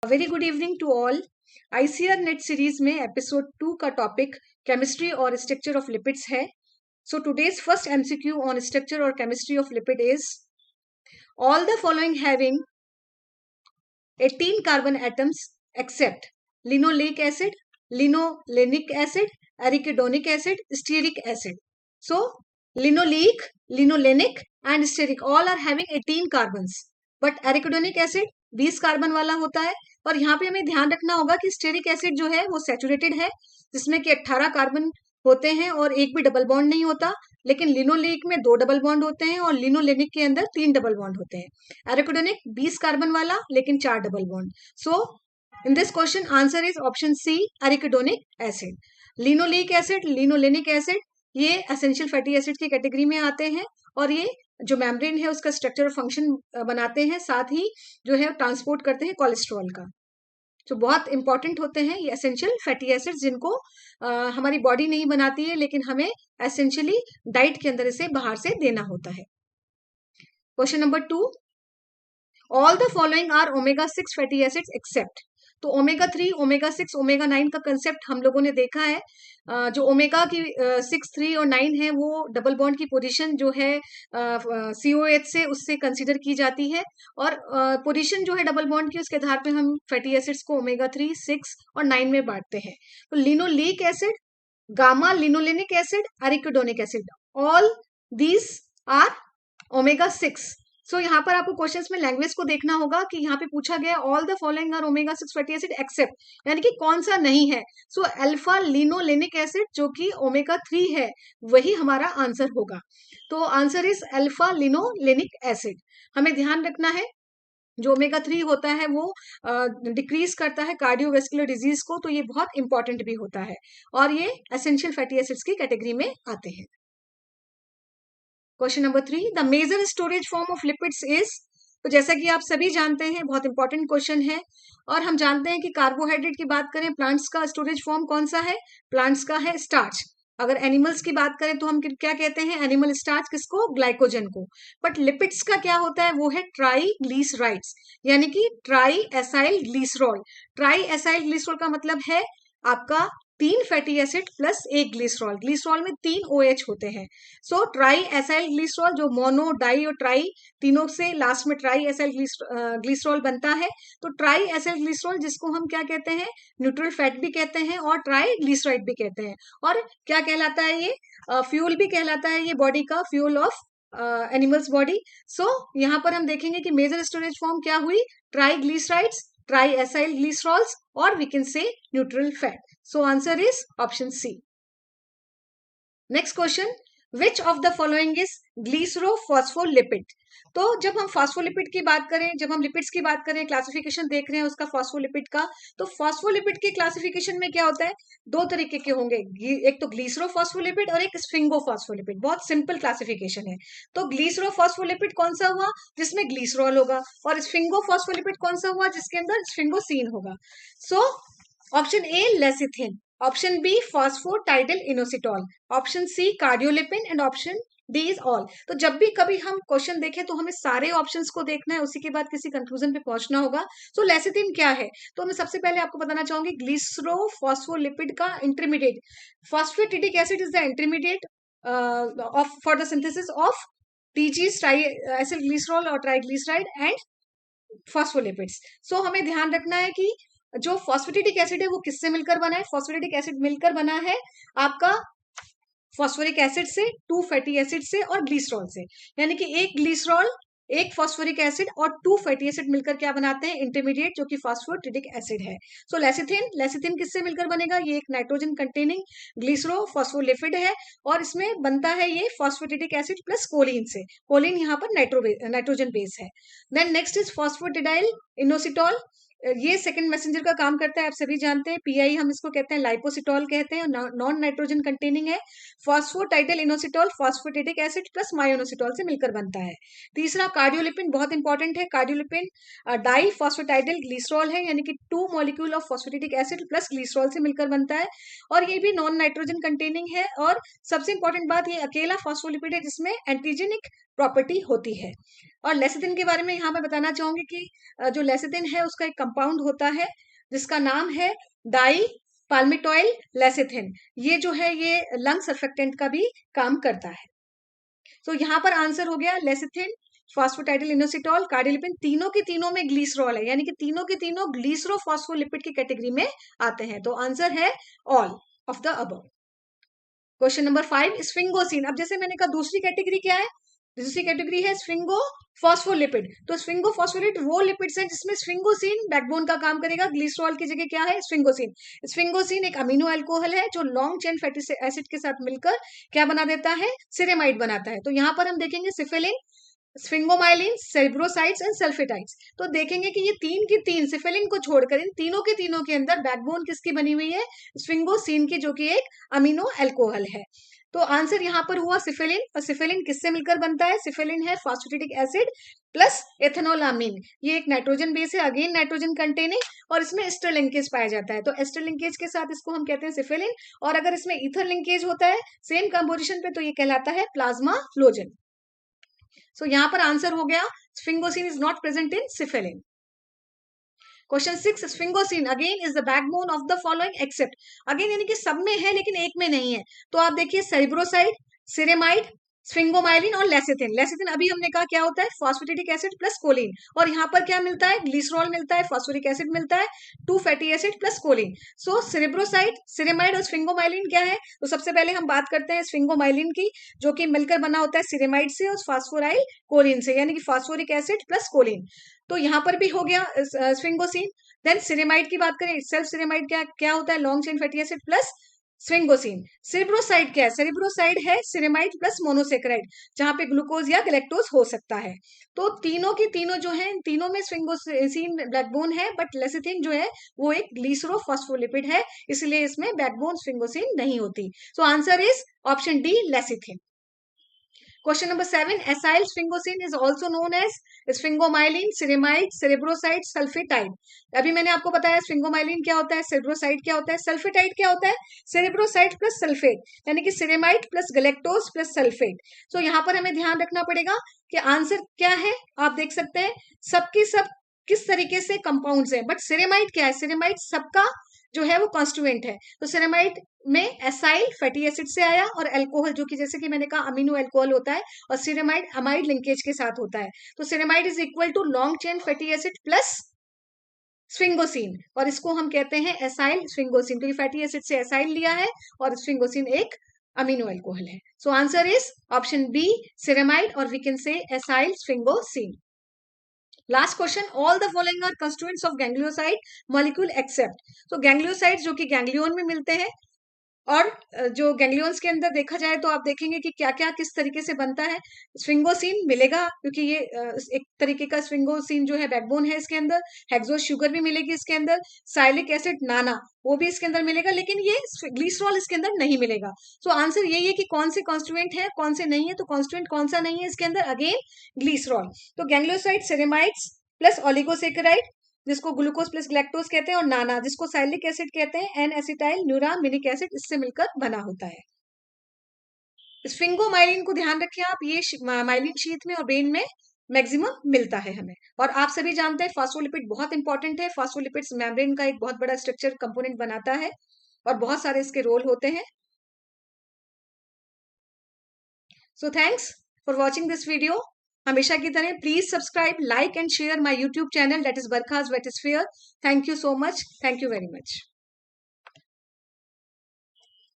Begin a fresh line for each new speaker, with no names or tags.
Very good evening to all. ICR NET series में episode 2 का topic chemistry और structure of lipids है। So today's first MCQ on structure और chemistry of lipid is all the following having 18 carbon atoms except linoleic acid, linolenic acid, arachidonic acid, stearic acid. So linoleic, linolenic and stearic all are having 18 carbons. But arachidonic acid 20 carbon वाला होता है। और यहाँ पे हमें ध्यान रखना होगा कि स्टेरिक एसिड जो है वो सैचुरेटेड है, जिसमें कि 18 कार्बन होते हैं और एक भी डबल बॉन्ड नहीं होता। लेकिन लिनोलेनिक में 2 डबल बॉन्ड होते हैं और लिनोलेनिक के अंदर 3 डबल बॉन्ड होते हैं। एराकिडोनिक 20 कार्बन वाला लेकिन 4 double bond. So in this question answer is option C, arachidonic acid. Linolenic acid, linolenic acid ये एसेंशियल फैटी एसिड की कैटेगरी में आते हैं और ये जो मेम्ब्रेन है उसका स्ट्रक्चर और फंक्शन बनाते हैं, साथ ही जो है ट्रांसपोर्ट करते हैं कोलेस्ट्रॉल का। जो बहुत इंपॉर्टेंट होते हैं ये एसेंशियल फैटी एसिड्स, जिनको हमारी बॉडी नहीं बनाती है लेकिन हमें एसेंशियली डाइट के अंदर इसे बाहर से देना होता है। Question number 2, all the following are omega 6 fatty acids except. तो ओमेगा 3, ओमेगा 6, ओमेगा 9 का कंसेप्ट हम लोगों ने देखा है। जो ओमेगा की 6, 3 और 9 है वो डबल बॉन्ड की पोजीशन जो है COH से उससे कंसीडर की जाती है और पोजीशन जो है डबल बॉन्ड की उसके आधार पे हम फैटी एसिड्स को ओमेगा 3, 6 और 9 में बांटते हैं। तो linoleic acid, gamma linolenic acid, arachidonic acid, all these are omega 6। So यहाँ पर आपको क्वेश्चंस में लैंग्वेज को देखना होगा कि यहाँ पे पूछा गया all the following are omega 6 fatty acid except, यानी कि कौन सा नहीं है। सो अल्फा लिनोलेनिक एसिड जो कि ओमेगा 3 है वही हमारा आंसर होगा। तो answer is alpha linolenic acid. हमें ध्यान रखना है जो ओमेगा 3 होता है वो डिक्रीज करता है कार्डियोवेस्कुलर डिजीज को, तो ये बहुत इंपॉर्टेंट भी होता है और ये एसेंशियल फैटी एसिड्स की कैटेगरी में आते हैं। Question number 3, the major storage form of lipids is. तो जैसा कि आप सभी जानते हैं बहुत इंपॉर्टेंट क्वेश्चन है और हम जानते हैं कि कार्बोहाइड्रेट की बात करें प्लांट्स का स्टोरेज फॉर्म कौन सा है, प्लांट्स का है स्टार्च। अगर एनिमल्स की बात करें तो हम क्या कहते हैं, एनिमल स्टार्च किसको, ग्लाइकोजन को। बट लिपिड्स का क्या होता है, वो है ट्राइग्लिसराइड्स, यानी कि try acyl glycerol. Try acyl glycerol का मतलब है आपका 3 fatty acid plus 1 glycerol. Glycerol में 3 OH होते हैं। सो ट्राई एसाइल ग्लिसरॉल जो मोनो, डाई और ट्राई तीनों से लास्ट में ट्राई एसाइल ग्लिसरॉल बनता है। तो ट्राई एसाइल ग्लिसरॉल जिसको हम क्या कहते हैं, न्यूट्रल फैट भी कहते हैं और ट्राई ग्लिसराइड भी कहते हैं। और क्या कहलाता है ये, फ्यूल भी कहलाता है, ये बॉडी का फ्यूल ऑफ एनिमल्स बॉडी। सो यहाँ पर हम देखेंगे कि मेजर स्टोरेज फॉर्म क्या हुई, ट्राइग्लिसराइड्स, ट्राई एसाइल ग्लिसरॉल्स और we can say neutral fat. So answer is option C. Next question, which of the following is glycerophospholipid. तो जब हम फॉस्फोलिपिड की बात करें, जब हम लिपिड्स की बात करें, क्लासिफिकेशन देख रहे हैं उसका फॉस्फोलिपिड का, तो फॉस्फोलिपिड के क्लासिफिकेशन में क्या होता है, 2 तरीके के होंगे, एक तो ग्लिसरोफॉस्फोलिपिड और एक स्फिंगोफॉस्फोलिपिड। बहुत सिंपल क्लासिफिकेशन है। तो ग्लिसरोफॉस्फोलिपिड कौन सा हुआ, जिसमें ग्लिसरॉल होगा, और स्फिंगोफॉस्फोलिपिड कौन सा हुआ, जिसके अंदर स्फिंगोसीन होगा। So option A lecithin, option B phosphatidyl inositol, option C cardiolipin and option D is all. तो जब भी कभी हम क्वेश्चन देखें तो हमें सारे ऑप्शंस को देखना है, उसी के बाद किसी कंक्लूजन पे पहुंचना होगा। सो लेसिथिन क्या है, तो मैं सबसे पहले आपको बताना चाहूंगी ग्लिसरोफॉस्फोलिपिड का intermediate, phosphatidic acid is the intermediate of for the synthesis of TGs, tri acyl glycerol और ट्राइग्लिसराइड एंड फॉस्फोलिपिड्स। सो हमें ध्यान रखना है कि जो फॉस्फेटिडिक एसिड है वो किससे मिलकर बना है, फॉस्फेटिडिक एसिड मिलकर बना है आपका फॉस्फोरिक एसिड से, 2 फैटी एसिड से और ग्लिसरॉल से, यानी कि एक ग्लिसरॉल, एक फॉस्फोरिक एसिड और 2 फैटी एसिड मिलकर क्या बनाते हैं, इंटरमीडिएट, जो कि फॉस्फोटिडिक एसिड है। सो लेसिथिन, लेसिथिन किससे मिलकर बनेगा, ये एक नाइट्रोजन कंटेनिंग ग्लिसरोफॉस्फोलिपिड है और इसमें बनता है ये फॉस्फोटिडिक एसिड प्लस कोलिन से। कोलिन यहाँ पर नाइट्रोजन बेस है। देन नेक्स्ट इज फॉस्फोटिडाइल इनोसिटॉल, ये सेकंड मैसेंजर का काम करता है, आप सभी जानते हैं। पीआई हम इसको कहते हैं, लाइपोसिटॉल कहते हैं, नॉन नाइट्रोजन कंटेनिंग है। Phosphatidyl inositol phosphatidic acid plus मायोनोसिटॉल से मिलकर बनता है। तीसरा कार्डियोलिपिन, बहुत इंपॉर्टेंट है। कार्डियोलिपिन डाई फॉस्फेटाइडल ग्लिसरॉल है, यानी कि 2 molecule of phosphatidic acid plus glycerol से मिलकर बनता है और ये भी नॉन नाइट्रोजन कंटेनिंग है। और सबसे इंपॉर्टेंट बात, ये अकेला फॉस्फोलिपिड है जिसमें एंटीजेनिक प्रॉपर्टी होती है। और लेसिथिन के बारे में यहाँ मैं बताना चाहूंगी कि जो लेसिथिन है उसका एक कंपाउंड होता है जिसका नाम है डाई पाल्मिटॉइल लेसिथिन। ये जो है ये लंग सर्फेक्टेंट का भी काम करता है। तो यहाँ पर आंसर हो गया लेसिथिन, फॉस्फोटाइडिल इनोसिटॉल, कार्डियोलिपिन, तीनों के तीनों में ग्लिसरॉल है, यानी कि तीनों के तीनों ग्लिसरोफॉस्फोलिपिड की कैटेगरी में आते हैं। तो आंसर है all of the above. Question number 5, sphingosine. अब जैसे मैंने कहा दूसरी कैटेगरी क्या है, दूसरी कैटेगरी है स्फिंगोफॉस्फोलिपिड। तो स्फिंगोफॉस्फोलिपिड वो लिपिड्स हैं जिसमें स्फिंगोसिन बैकबोन का काम करेगा, ग्लिसरॉल की जगह क्या है स्फिंगोसिन। स्फिंगोसिन एक अमीनो अल्कोहल है जो लॉन्ग चेन फैटी एसिड के साथ मिलकर क्या बना देता है, सिरेमाइड बनाता है। तो यहाँ पर हम देखेंगे सिफिलिन, स्फिंगोमाइलिन, सेरिब्रोसाइट्स एंड सल्फेटाइड्स। तो देखेंगे कि ये तीन की तीन सिफिलिन को छोड़कर इन तीनों के तीनों के अंदर बैकबोन किसकी बनी हुई है, स्फिंगोसिन की, जो कि एक अमीनो अल्कोहल है। तो आंसर यहाँ पर हुआ सिफिलिन। और सिफिलिन किससे मिलकर बनता है, सिफिलिन है फॉस्फेटिक एसिड प्लस एथेनोलामीन। ये एक नाइट्रोजन बेस है, अगेन नाइट्रोजन कंटेनिंग, और इसमें एस्टर लिंकेज पाया जाता है। तो एस्टर लिंकेज के साथ इसको हम कहते हैं सिफिलिन। और अगर इसमें ईथर लिंकेज होता है सेम कंपोजिशन पे तो ये कहलाता है प्लाज्मा फ्लोजन। सो यहां पर आंसर हो गया sphingosine is not present in syphilin. Question 6, sphingosine again is the backbone of the following except. Again यानी कि सब में है लेकिन एक में नहीं है। तो आप देखिए सेरिब्रोसाइड, सिरेमाइड, स्फिंगोमाइलिन और लेसिथिन। लेसिथिन अभी हमने कहा क्या होता है, फॉस्फेटिक एसिड प्लस कोलिन। और यहाँ पर क्या मिलता है, ग्लिसरॉल मिलता है, फॉस्फोरिक एसिड मिलता है, 2 फैटी एसिड प्लस कोलिन। सो सेरिब्रोसाइड, सिरेमाइड और स्फिंगोमाइलिन क्या है, तो सबसे पहले हम बात करते हैं स्फिंगोमाइलिन की, जो कि मिलकर बना होता है सिरेमाइड से और फास्फोराइल कोलिन से, यानी कि फास्फोरिक एसिड प्लस कोलिन। तो यहाँ पर भी हो गया स्फिंगोसिन। देन सिरेमाइड की बात करें, सेल्फ सिरेमाइड क्या क्या होता है, long chain fatty acid plus sphingosine. Cerebroside क्या है, सेरिब्रोसाइड है सिरेमाइड प्लस मोनोसेक्राइड, जहां पे ग्लूकोज या गैलेक्टोज हो सकता है। तो तीनों की तीनों जो है, तीनों में स्फिंगोसिन बैकबोन है, बट लेसिथिन जो है वो एक ग्लिसरोफॉस्फोलिपिड है, इसलिए इसमें बैकबोन स्फिंगोसिन नहीं होती। सो answer is option D lecithin. Question number 7, acyl sphingosine is also known as sphingomyelin, ceramide, cerebroside, sulfatide. अभी मैंने आपको बताया स्फिंगोमाइलिन क्या होता है, सेरेब्रोसाइड क्या होता है, सल्फेटाइड क्या होता है, सेरेब्रोसाइड प्लस सल्फेट, यानी कि सिरेमाइड प्लस गैलेक्टोज प्लस सल्फेट। तो यहाँ पर हमें ध्यान रखना पड़ेगा कि आंसर क्या है। आप देख सकते हैं सबकी सब किस तरीके से कंपाउंड्स हैं, बट सिरेमाइड क्या है, सिरेमाइड सबका जो है वो कॉन्स्टिट्यूएंट है। तो सिरेमाइड में एसाइल फैटी एसिड से आया, और अल्कोहल जो कि जैसे कि मैंने कहा अमीनो अल्कोहल होता है, और सिरेमाइड अमाइड लिंकेज के साथ होता है। तो ceramide is equal to long chain fatty acid plus sphingosine, और इसको हम कहते हैं एसाइल स्फिंगोसिन, क्योंकि फैटी एसिड से एसाइल लिया है और स्फिंगोसिन एक अमीनो अल्कोहल है। So answer is option B ceramide, और we can say acyl sphingosine. Last question, all the following are constituents of ganglioside molecule except. तो गैंग्लियोसाइड जो कि गैंग्लियोन में मिलते हैं, और जो गैंग्लियंस के अंदर देखा जाए तो आप देखेंगे कि क्या क्या किस तरीके से बनता है। स्फिंगोसिन मिलेगा क्योंकि ये एक तरीके का स्फिंगोसिन जो है बैकबोन है इसके अंदर, हेक्सोस शुगर भी मिलेगी इसके अंदर, साइलिक एसिड नाना वो भी इसके अंदर मिलेगा, लेकिन ये ग्लिसरॉल इसके अंदर नहीं मिलेगा। सो आंसर यही है कि कौन से कॉन्स्टिट्यूएंट है कौन से नहीं है। तो कॉन्स्टिट्यूएंट कौन सा नहीं है इसके अंदर, अगेन ग्लिसरॉल। तो गैंग्लियोसाइड सेरेमाइड्स प्लस ऑलिगोसेकेराइड जिसको ग्लूकोज प्लस ग्लैक्टोज कहते हैं, और नाना जिसको साइलिक एसिड कहते हैं, एन एसिटाइल न्यूरामिनिक एसिड इससे मिलकर बना होता है। स्फिंगोमाइलिन को ध्यान रखें आप, ये माइलिन शीथ में और ब्रेन में मैक्सिमम मिलता है हमें। और आप सभी जानते हैं फास्फोलिपिड बहुत इंपॉर्टेंट है, फास्फोलिपिड्स मेम्ब्रेन का एक बहुत बड़ा स्ट्रक्चर कंपोनेंट बनाता है, और बहुत सारे इसके रोल होते हैं। So thanks for watching this video. हमेशा की तरह please subscribe, like and share my YouTube channel that is Barkha's Vetisphere. Thank you so much, thank you very much.